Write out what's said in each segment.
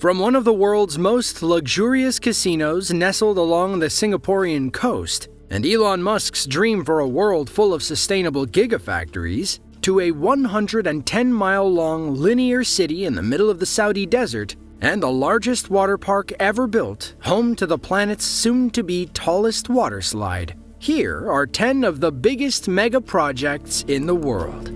From one of the world's most luxurious casinos nestled along the Singaporean coast, and Elon Musk's dream for a world full of sustainable gigafactories, to a 110-mile-long linear city in the middle of the Saudi desert, and the largest water park ever built, home to the planet's soon-to-be tallest water slide. Here are 10 of the biggest mega projects in the world.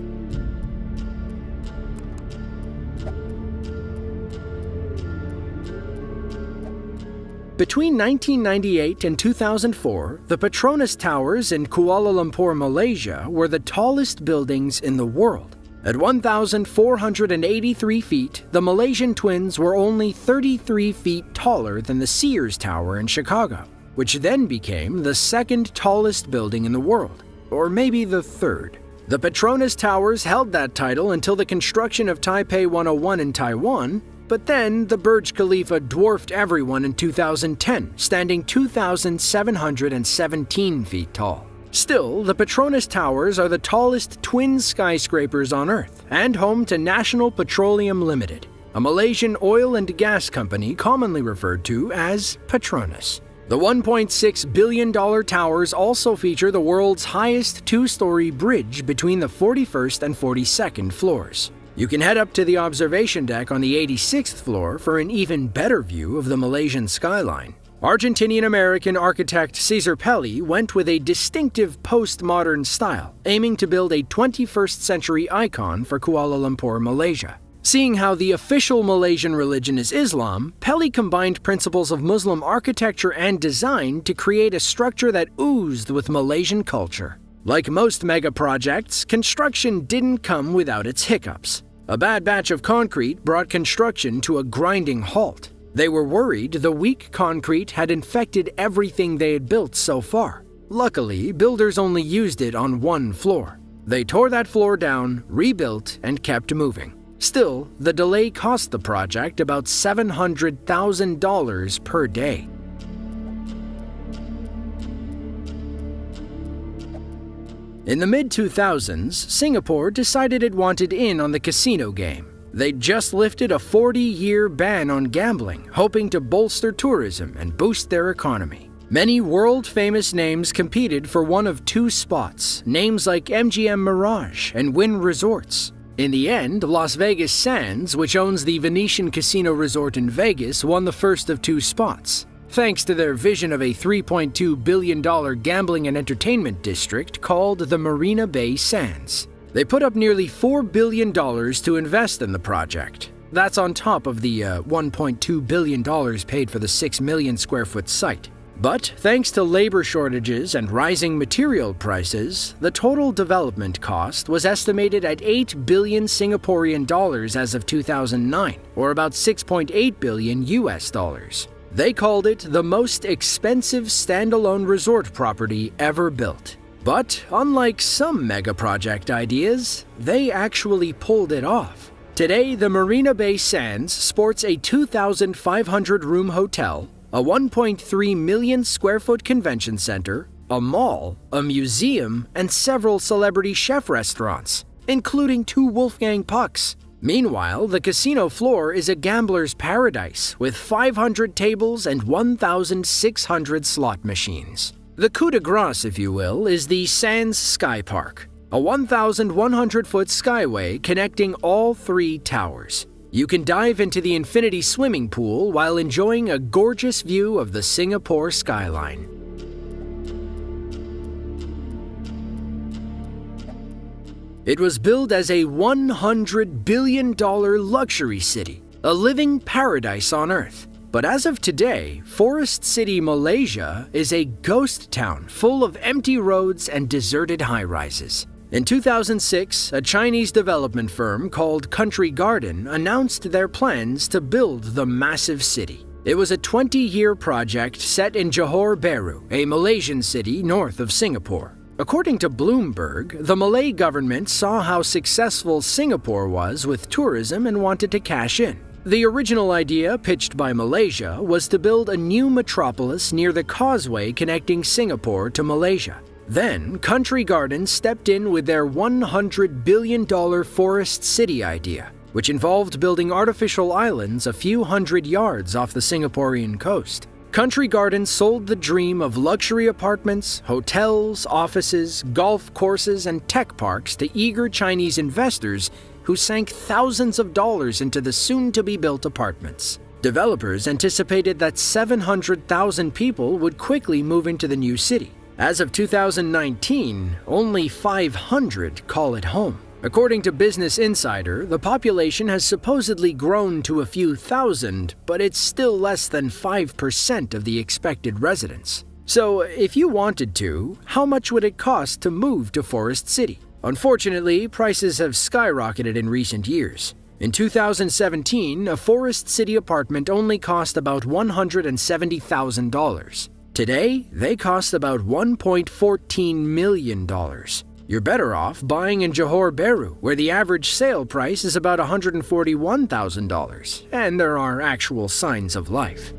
Between 1998 and 2004, the Petronas Towers in Kuala Lumpur, Malaysia, were the tallest buildings in the world. At 1,483 feet, the Malaysian twins were only 33 feet taller than the Sears Tower in Chicago, which then became the second tallest building in the world, or maybe the third. The Petronas Towers held that title until the construction of Taipei 101 in Taiwan, but then the Burj Khalifa dwarfed everyone in 2010, standing 2,717 feet tall. Still, the Petronas Towers are the tallest twin skyscrapers on Earth, and home to National Petroleum Limited, a Malaysian oil and gas company commonly referred to as Petronas. The $1.6 billion towers also feature the world's highest two-story bridge between the 41st and 42nd floors. You can head up to the observation deck on the 86th floor for an even better view of the Malaysian skyline. Argentinian-American architect Cesar Pelli went with a distinctive postmodern style, aiming to build a 21st century icon for Kuala Lumpur, Malaysia. Seeing how the official Malaysian religion is Islam, Pelli combined principles of Muslim architecture and design to create a structure that oozed with Malaysian culture. Like most mega projects, construction didn't come without its hiccups. A bad batch of concrete brought construction to a grinding halt. They were worried the weak concrete had infected everything they had built so far. Luckily, builders only used it on one floor. They tore that floor down, rebuilt, and kept moving. Still, the delay cost the project about $700,000 per day. In the mid-2000s, Singapore decided it wanted in on the casino game. They'd just lifted a 40-year ban on gambling, hoping to bolster tourism and boost their economy. Many world-famous names competed for one of two spots, names like MGM Mirage and Wynn Resorts. In the end, Las Vegas Sands, which owns the Venetian Casino Resort in Vegas, won the first of two spots. Thanks to their vision of a $3.2 billion gambling and entertainment district called the Marina Bay Sands. They put up nearly $4 billion to invest in the project. That's on top of the $1.2 billion paid for the 6 million square foot site. But thanks to labor shortages and rising material prices, the total development cost was estimated at 8 billion Singaporean dollars as of 2009, or about 6.8 billion US dollars. They called it the most expensive standalone resort property ever built. But unlike some mega project ideas, they actually pulled it off. Today, the Marina Bay Sands sports a 2,500-room hotel, a 1.3 million square foot convention center, a mall, a museum, and several celebrity chef restaurants, including 2 Wolfgang Pucks. Meanwhile, the casino floor is a gambler's paradise with 500 tables and 1,600 slot machines. The coup de grace, if you will, is the Sands Sky Park, a 1,100-foot skyway connecting all 3 towers. You can dive into the infinity swimming pool while enjoying a gorgeous view of the Singapore skyline. It was billed as a $100 billion luxury city, a living paradise on Earth. But as of today, Forest City, Malaysia is a ghost town full of empty roads and deserted high-rises. In 2006, a Chinese development firm called Country Garden announced their plans to build the massive city. It was a 20-year project set in Johor Bahru, a Malaysian city north of Singapore. According to Bloomberg, the Malay government saw how successful Singapore was with tourism and wanted to cash in. The original idea, pitched by Malaysia, was to build a new metropolis near the causeway connecting Singapore to Malaysia. Then, Country Garden stepped in with their $100 billion Forest City idea. which involved building artificial islands a few hundred yards off the Singaporean coast. Country Gardens sold the dream of luxury apartments, hotels, offices, golf courses, and tech parks to eager Chinese investors who sank thousands of dollars into the soon-to-be-built apartments. Developers anticipated that 700,000 people would quickly move into the new city. As of 2019, only 500 call it home. According to Business Insider, the population has supposedly grown to a few thousand, but it's still less than 5% of the expected residents. So, if you wanted to, how much would it cost to move to Forest City? Unfortunately, prices have skyrocketed in recent years. In 2017, a Forest City apartment only cost about $170,000. Today, they cost about $1.14 million. You're better off buying in Johor Bahru, where the average sale price is about $141,000, and there are actual signs of life.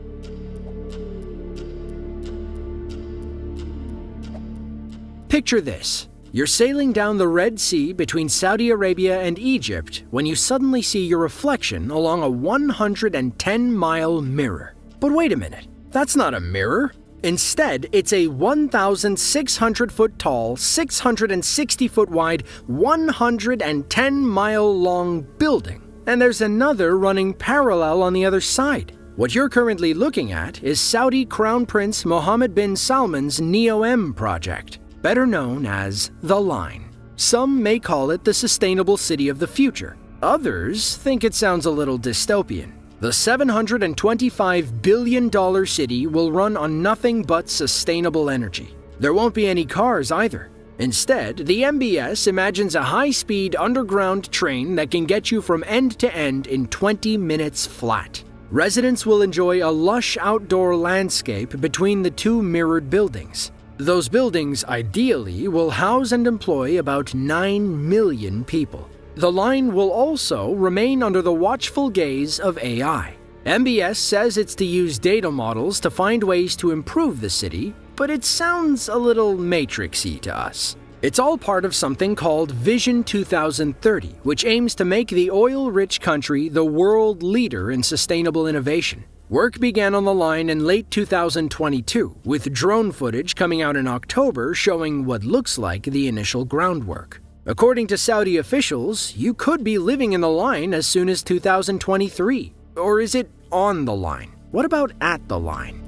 Picture this. You're sailing down the Red Sea between Saudi Arabia and Egypt when you suddenly see your reflection along a 110-mile mirror. But wait a minute, that's not a mirror. Instead, it's a 1,600-foot-tall, 660-foot-wide, 110-mile-long building. And there's another running parallel on the other side. What you're currently looking at is Saudi Crown Prince Mohammed bin Salman's NEOM project, better known as The Line. Some may call it the sustainable city of the future. Others think it sounds a little dystopian. The $725 billion city will run on nothing but sustainable energy. There won't be any cars either. Instead, the MBS imagines a high-speed underground train that can get you from end to end in 20 minutes flat. Residents will enjoy a lush outdoor landscape between the two mirrored buildings. Those buildings, ideally, will house and employ about 9 million people. The line will also remain under the watchful gaze of AI. MBS says it's to use data models to find ways to improve the city, but it sounds a little matrixy to us. It's all part of something called Vision 2030, which aims to make the oil-rich country the world leader in sustainable innovation. Work began on the line in late 2022, with drone footage coming out in October showing what looks like the initial groundwork. According to Saudi officials, you could be living in the line as soon as 2023. Or is it on the line? What about at the line?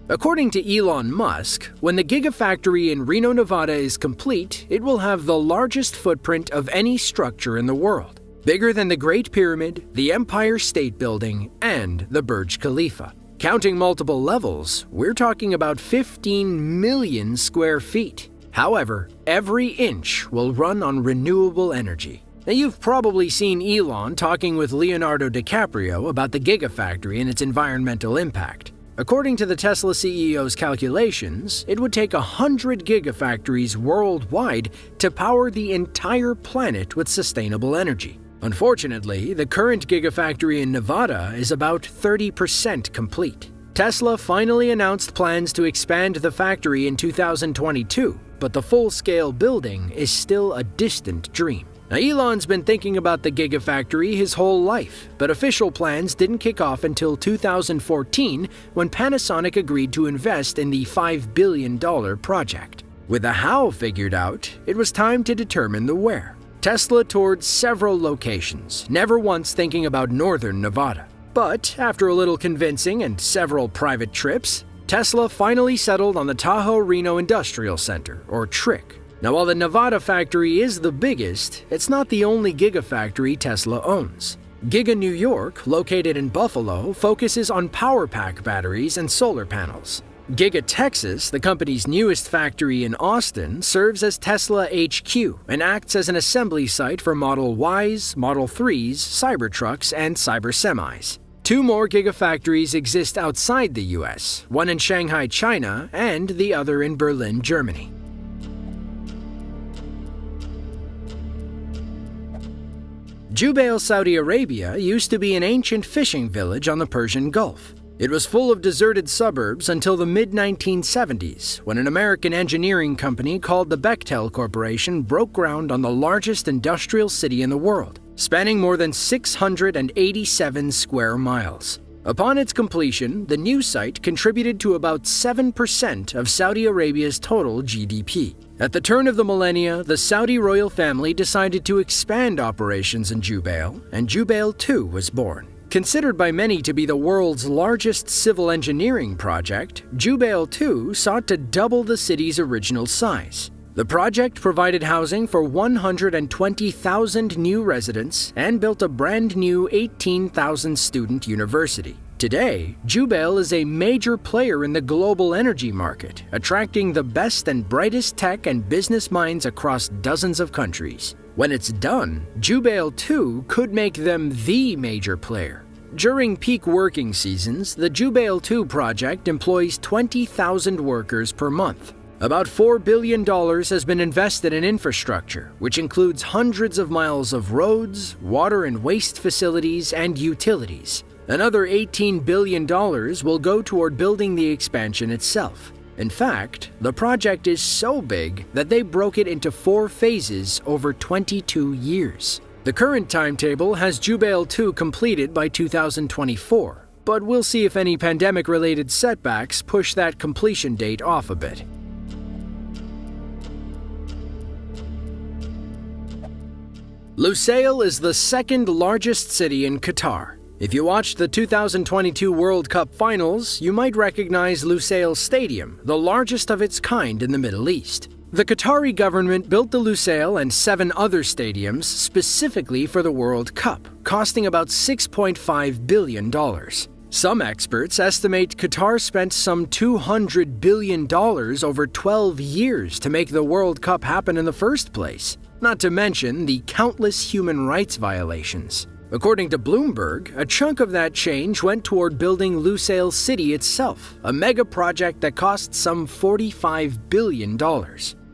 According to Elon Musk, when the Gigafactory in Reno, Nevada is complete, it will have the largest footprint of any structure in the world, bigger than the Great Pyramid, the Empire State Building, and the Burj Khalifa. Counting multiple levels, we're talking about 15 million square feet. However, every inch will run on renewable energy. Now, you've probably seen Elon talking with Leonardo DiCaprio about the Gigafactory and its environmental impact. According to the Tesla CEO's calculations, it would take 100 gigafactories worldwide to power the entire planet with sustainable energy. Unfortunately, the current Gigafactory in Nevada is about 30% complete. Tesla finally announced plans to expand the factory in 2022, but the full-scale building is still a distant dream. Now, Elon's been thinking about the Gigafactory his whole life, but official plans didn't kick off until 2014 when Panasonic agreed to invest in the $5 billion project. With the how figured out, it was time to determine the where. Tesla toured several locations, never once thinking about northern Nevada. But after a little convincing and several private trips, Tesla finally settled on the Tahoe Reno Industrial Center, or TRIC. Now, while the Nevada factory is the biggest, it's not the only Gigafactory Tesla owns. Giga New York, located in Buffalo, focuses on power pack batteries and solar panels. Giga Texas, the company's newest factory in Austin, serves as Tesla HQ and acts as an assembly site for Model Ys, Model 3s, Cybertrucks, and Cybersemis. 2 more Gigafactories exist outside the US, one in Shanghai, China, and the other in Berlin, Germany. Jubail, Saudi Arabia used to be an ancient fishing village on the Persian Gulf. It was full of deserted suburbs until the mid-1970s, when an American engineering company called the Bechtel Corporation broke ground on the largest industrial city in the world, spanning more than 687 square miles. Upon its completion, the new site contributed to about 7% of Saudi Arabia's total GDP. At the turn of the millennia, the Saudi royal family decided to expand operations in Jubail, and Jubail II was born. Considered by many to be the world's largest civil engineering project, Jubail II sought to double the city's original size. The project provided housing for 120,000 new residents and built a brand new 18,000-student university. Today, Jubail is a major player in the global energy market, attracting the best and brightest tech and business minds across dozens of countries. When it's done, Jubail II could make them the major player. During peak working seasons, the Jubail II project employs 20,000 workers per month. About $4 billion has been invested in infrastructure, which includes hundreds of miles of roads, water and waste facilities, and utilities. Another $18 billion will go toward building the expansion itself. In fact, the project is so big that they broke it into 4 phases over 22 years. The current timetable has Jubail II completed by 2024, but we'll see if any pandemic-related setbacks push that completion date off a bit. Lusail is the second largest city in Qatar. If you watched the 2022 World Cup Finals, you might recognize Lusail Stadium, the largest of its kind in the Middle East. The Qatari government built the Lusail and 7 other stadiums specifically for the World Cup, costing about $6.5 billion. Some experts estimate Qatar spent some $200 billion over 12 years to make the World Cup happen in the first place, not to mention the countless human rights violations. According to Bloomberg, a chunk of that change went toward building Lusail City itself, a mega project that cost some $45 billion.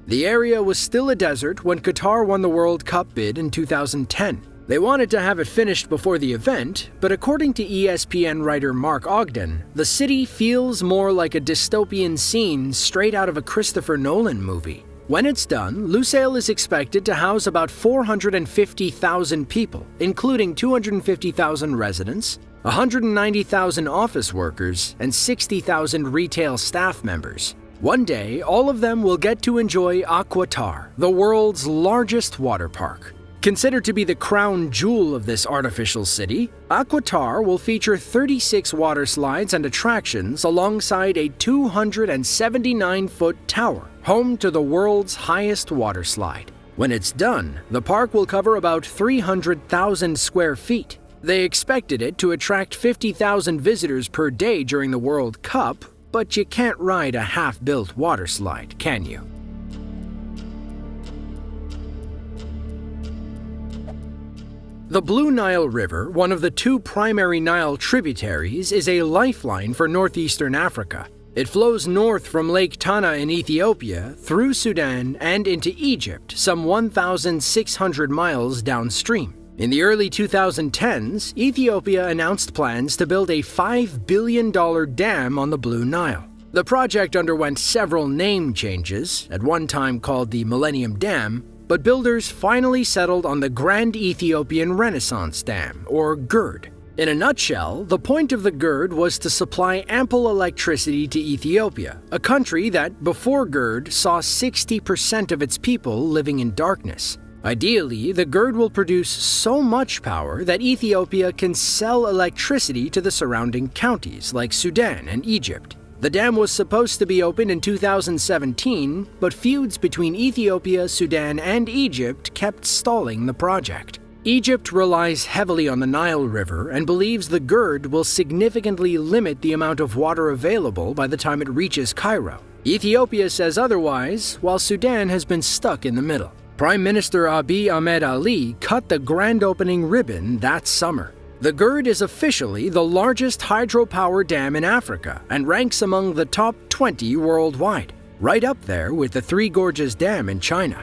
The area was still a desert when Qatar won the World Cup bid in 2010. They wanted to have it finished before the event, but according to ESPN writer Mark Ogden, the city feels more like a dystopian scene straight out of a Christopher Nolan movie. When it's done, Lusail is expected to house about 450,000 people, including 250,000 residents, 190,000 office workers, and 60,000 retail staff members. One day, all of them will get to enjoy Aquatar, the world's largest water park. Considered to be the crown jewel of this artificial city, Aquatar will feature 36 water slides and attractions alongside a 279-foot tower, home to the world's highest water slide. When it's done, the park will cover about 300,000 square feet. They expected it to attract 50,000 visitors per day during the World Cup, but you can't ride a half-built water slide, can you? The Blue Nile River, one of the 2 primary Nile tributaries, is a lifeline for northeastern Africa. It flows north from Lake Tana in Ethiopia, through Sudan, and into Egypt, some 1,600 miles downstream. In the early 2010s, Ethiopia announced plans to build a $5 billion dam on the Blue Nile. The project underwent several name changes, at one time called the Millennium Dam, but builders finally settled on the Grand Ethiopian Renaissance Dam, or GERD. In a nutshell, the point of the GERD was to supply ample electricity to Ethiopia, a country that, before GERD, saw 60% of its people living in darkness. Ideally, the GERD will produce so much power that Ethiopia can sell electricity to the surrounding counties like Sudan and Egypt. The dam was supposed to be opened in 2017, but feuds between Ethiopia, Sudan, and Egypt kept stalling the project. Egypt relies heavily on the Nile River and believes the GERD will significantly limit the amount of water available by the time it reaches Cairo. Ethiopia says otherwise, while Sudan has been stuck in the middle. Prime Minister Abiy Ahmed Ali cut the grand opening ribbon that summer. The GERD is officially the largest hydropower dam in Africa and ranks among the top 20 worldwide, right up there with the Three Gorges Dam in China.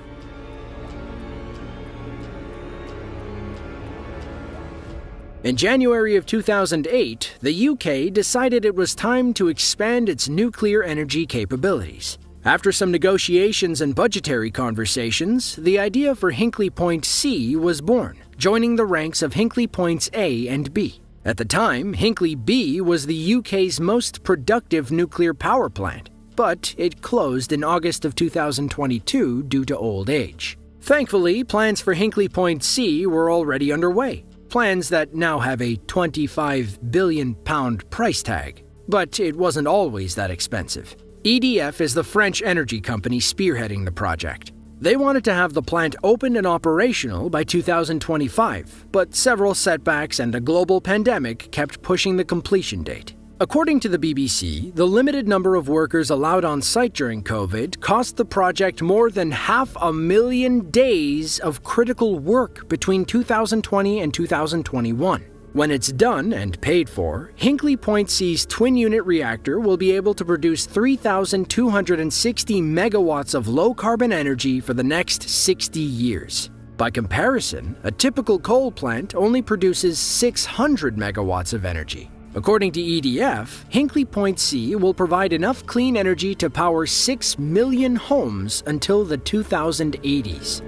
In January of 2008, the UK decided it was time to expand its nuclear energy capabilities. After some negotiations and budgetary conversations, the idea for Hinkley Point C was born, joining the ranks of Hinkley Points A and B. At the time, Hinkley B was the UK's most productive nuclear power plant, but it closed in August of 2022 due to old age. Thankfully, plans for Hinkley Point C were already underway, plans that now have a £25 billion price tag. But it wasn't always that expensive. EDF is the French energy company spearheading the project. They wanted to have the plant open and operational by 2025, but several setbacks and a global pandemic kept pushing the completion date. According to the BBC, the limited number of workers allowed on site during COVID cost the project more than 500,000 days of critical work between 2020 and 2021. When it's done and paid for, Hinkley Point C's twin-unit reactor will be able to produce 3,260 megawatts of low-carbon energy for the next 60 years. By comparison, a typical coal plant only produces 600 megawatts of energy. According to EDF, Hinkley Point C will provide enough clean energy to power 6 million homes until the 2080s.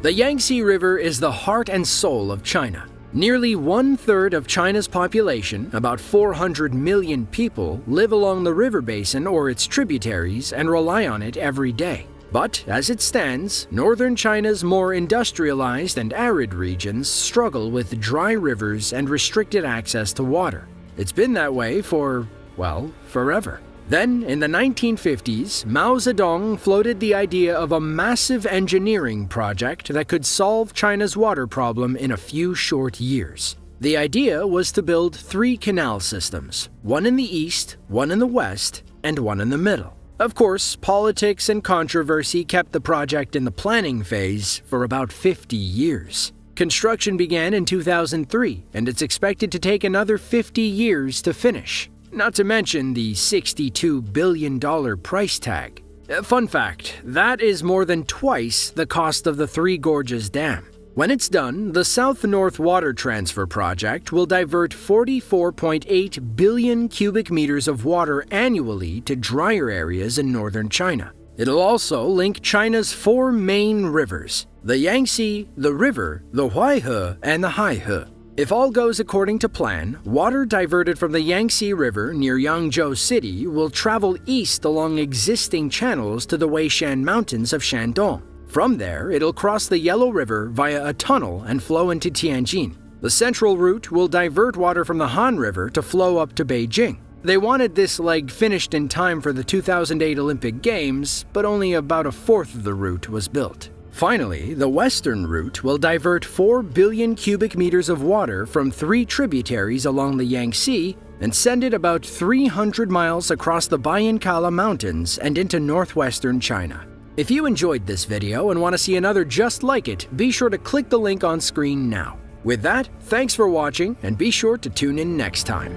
The Yangtze River is the heart and soul of China. Nearly one-third of China's population, about 400 million people, live along the river basin or its tributaries and rely on it every day. But as it stands, northern China's more industrialized and arid regions struggle with dry rivers and restricted access to water. It's been that way for, well, forever. Then, in the 1950s, Mao Zedong floated the idea of a massive engineering project that could solve China's water problem in a few short years. The idea was to build 3 canal systems, one in the east, one in the west, and one in the middle. Of course, politics and controversy kept the project in the planning phase for about 50 years. Construction began in 2003, and it's expected to take another 50 years to finish. Not to mention the $62 billion price tag. Fun fact, that is more than twice the cost of the Three Gorges Dam. When it's done, the South-North Water Transfer Project will divert 44.8 billion cubic meters of water annually to drier areas in northern China. It'll also link China's 4 main rivers: the Yangtze, the River, the Huaihe, and the Haihe. If all goes according to plan, water diverted from the Yangtze River near Yangzhou City will travel east along existing channels to the Weishan Mountains of Shandong. From there, it'll cross the Yellow River via a tunnel and flow into Tianjin. The central route will divert water from the Han River to flow up to Beijing. They wanted this leg finished in time for the 2008 Olympic Games, but only about a fourth of the route was built. Finally, the western route will divert 4 billion cubic meters of water from 3 tributaries along the Yangtze and send it about 300 miles across the Bayankala Mountains and into northwestern China. If you enjoyed this video and want to see another just like it, be sure to click the link on screen now. With that, thanks for watching and be sure to tune in next time.